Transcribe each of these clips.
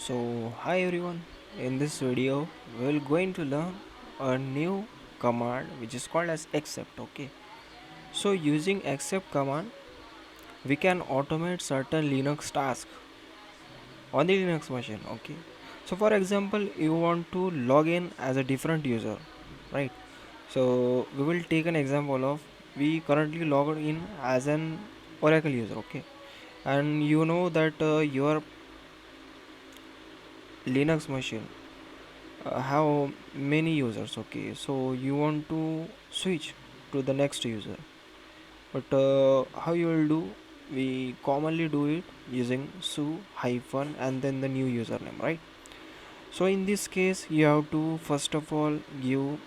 Hi everyone. In this video, we're going to learn a new command which is called as except. Okay. So using except command, we can automate certain Linux tasks on the Linux machine. Okay. So for example, you want to log in as a different user, right? So we will take an example of we currently logged in as an Oracle user. Okay. And you know that your Linux machine have many users. Okay, so you want to switch to the next user, but how you will do, we commonly do it using su hyphen and then the new username, right? So in this case you have to first of all give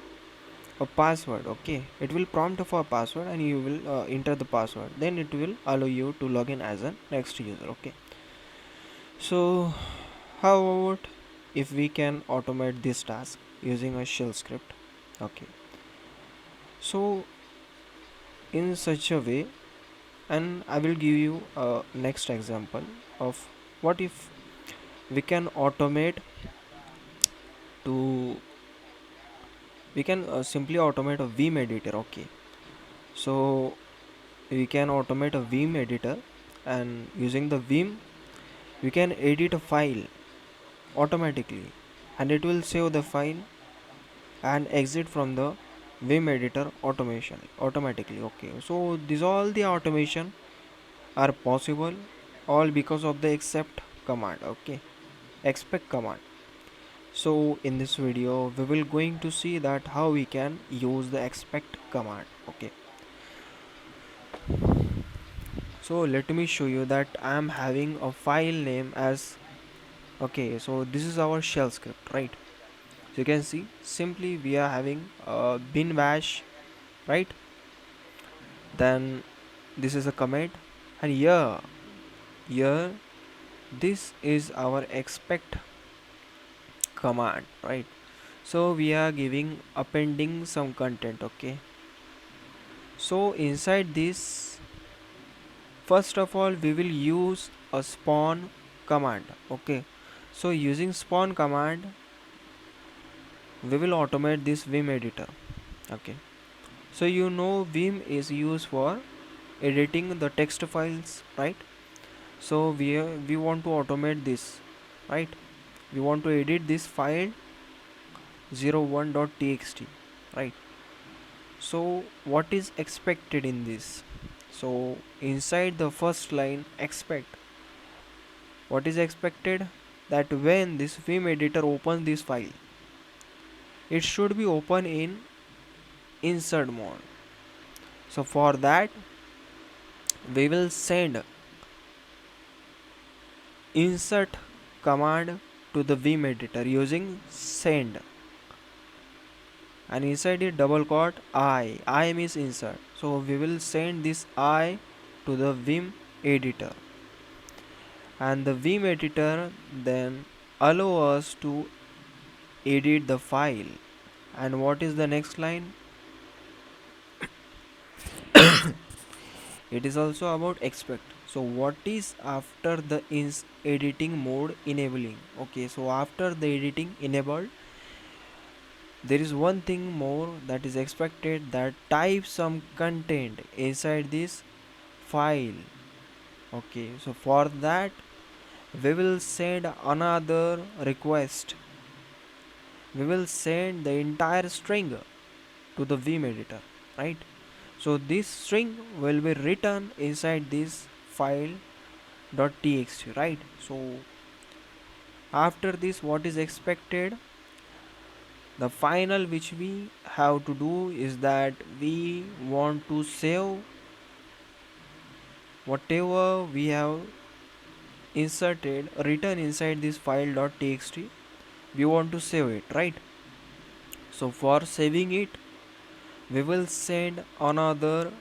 a password. Okay, it will prompt for a password and you will enter the password, then it will allow you to log in as a next user. Okay, so how about if we can automate this task using a shell script? Okay, so in such a way, and I will give you a next example of what if we can automate to we can simply automate a vim editor. Okay, so we can automate a vim editor, and using the vim we can edit a file automatically, and it will save the file and exit from the vim editor automation automatically. Okay, so these all the automation are possible all because of the except command. Okay, expect command. So in this video we will going to see that how we can use the expect command. Okay, so let me show you that I am having a file name as, okay, so this is our shell script, right? So you can see simply we are having a bin bash, right? Then this is a commit, and here this is our expect command, right? So we are giving appending some content. Okay, so inside this, first of all we will use a spawn command. Okay, so using spawn command we will automate this vim editor. Okay, so you know vim is used for editing the text files, right? So we want to automate this, right? We want to edit this file 01.txt, right? So what is expected in this? So inside the first line expect, what is expected, that when this vim editor opens this file, it should be open in insert mode. So for that we will send insert command to the vim editor using send, and inside it double quote I means insert. So we will send this I to the vim editor, and the vim editor then allow us to edit the file. And what is the next line? It is also about expect. So what is after the editing mode enabling? Okay, so after the editing enabled, there is one thing more that is expected, that type some content inside this file. Okay, so for that we will send another request. We will send the entire string to the vim editor, right? So this string will be written inside this file .txt, right? So after this what is expected, the final which we have to do is that we want to save whatever we have inserted written inside this file .txt. We want to save it, right? So for saving it we will send another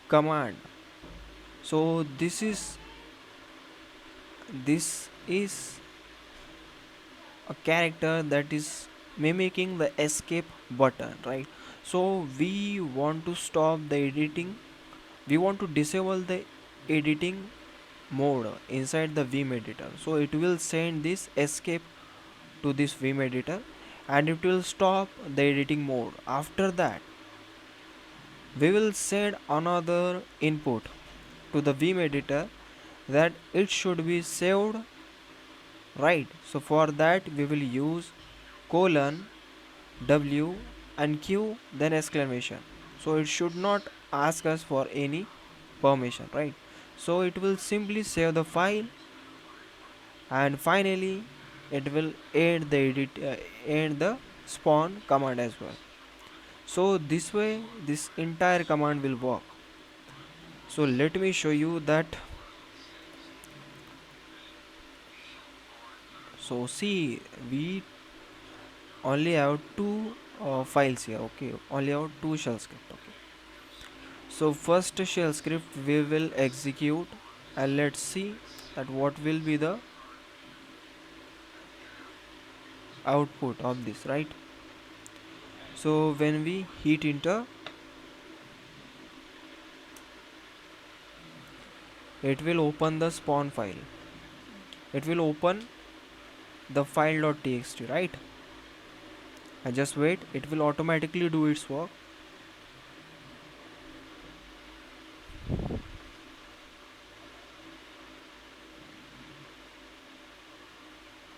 command. So this is a character that is mimicking the escape button, right? So we want to stop the editing, we want to disable the editing mode inside the Vim editor. So it will send this escape to this Vim editor and it will stop the editing mode. After that, we will send another input to the Vim editor that it should be saved, right? So for that we will use colon W and Q then exclamation. So it should not ask us for any permission, right? So it will simply save the file and finally it will end the spawn command as well. So this way this entire command will work. So let me show you that. So see, we only have two files here, okay, only have two shell script, okay. So first shell script we will execute and let's see that what will be the output of this, right? So when we hit enter, it will open the spawn file, it will open the file.txt, right? And just wait, it will automatically do its work.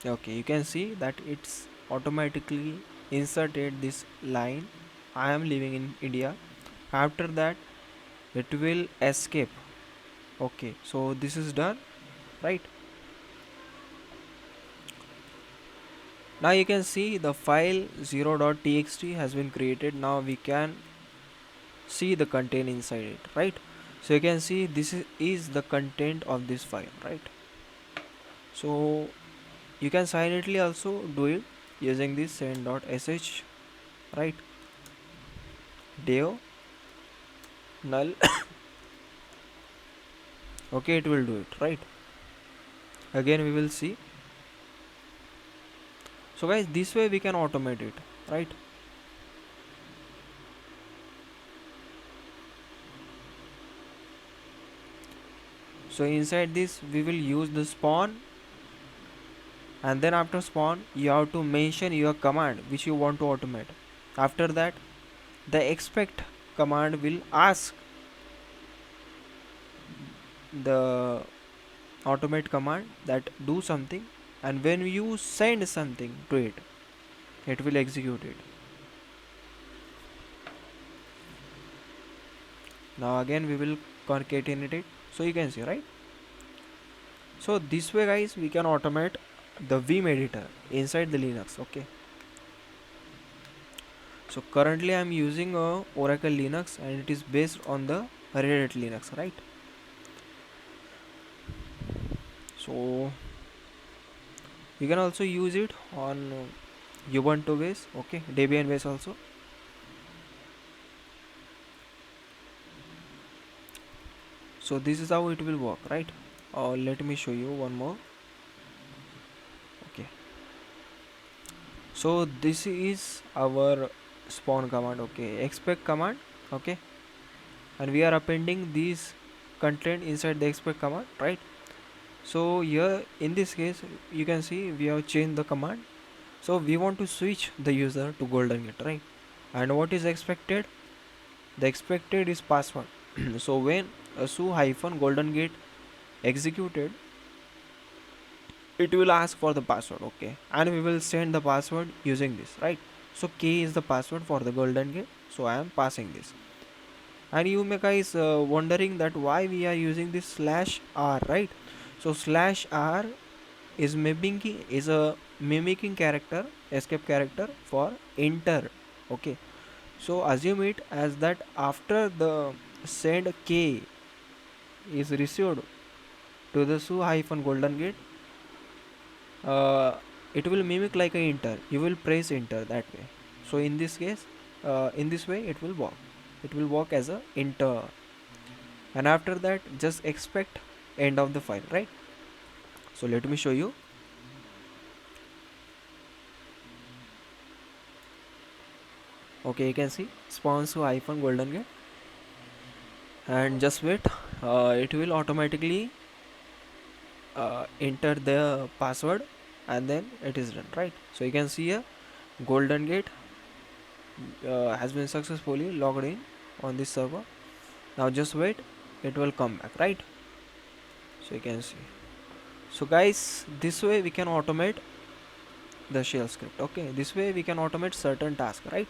Okay, you can see that it's automatically inserted this line, I am living in India. After that it will escape. Okay, so this is done, right? Now you can see the file 0.txt has been created. Now we can see the content inside it, right? So you can see this is the content of this file, right? So you can silently also do it using this send.sh, right? Deo null. Okay, it will do it, right? Again we will see. So guys, this way we can automate it, right? So inside this we will use the spawn, and then after spawn you have to mention your command which you want to automate. After that the expect command will ask the automate command that do something, and when you send something to it, it will execute it. Now again we will concatenate it, so you can see, right? So this way guys we can automate the Vim editor inside the Linux, okay. So currently I am using a Oracle Linux and it is based on the Red Hat Linux, right? So you can also use it on Ubuntu base, okay, Debian base also. So this is how it will work, right? Let me show you one more. Okay, so this is our spawn command, okay, expect command, okay, and we are appending these content inside the expect command, right? So here in this case you can see we have changed the command. So we want to switch the user to golden gate, right? And what is expected? The expected is password. So when a su hyphen golden gate executed, it will ask for the password, okay, and we will send the password using this, right? So k is the password for the golden gate, so I am passing this. And you may guys wondering that why we are using this slash r, right? So slash r is a mimicking character, escape character for enter, okay. So assume it as that after the send k is received to the su hyphen golden gate, it will mimic like a enter, you will press enter that way. So in this case, in this way it will work, it will work as a enter, and after that just expect end of the file, right? So let me show you. Okay, you can see spawn su hyphen golden gate, and just wait, it will automatically enter the password, and then it is done, right? So you can see here golden gate has been successfully logged in on this server. Now just wait, it will come back, right? So you can see. So guys, this way we can automate the shell script. Okay, this way we can automate certain tasks, right?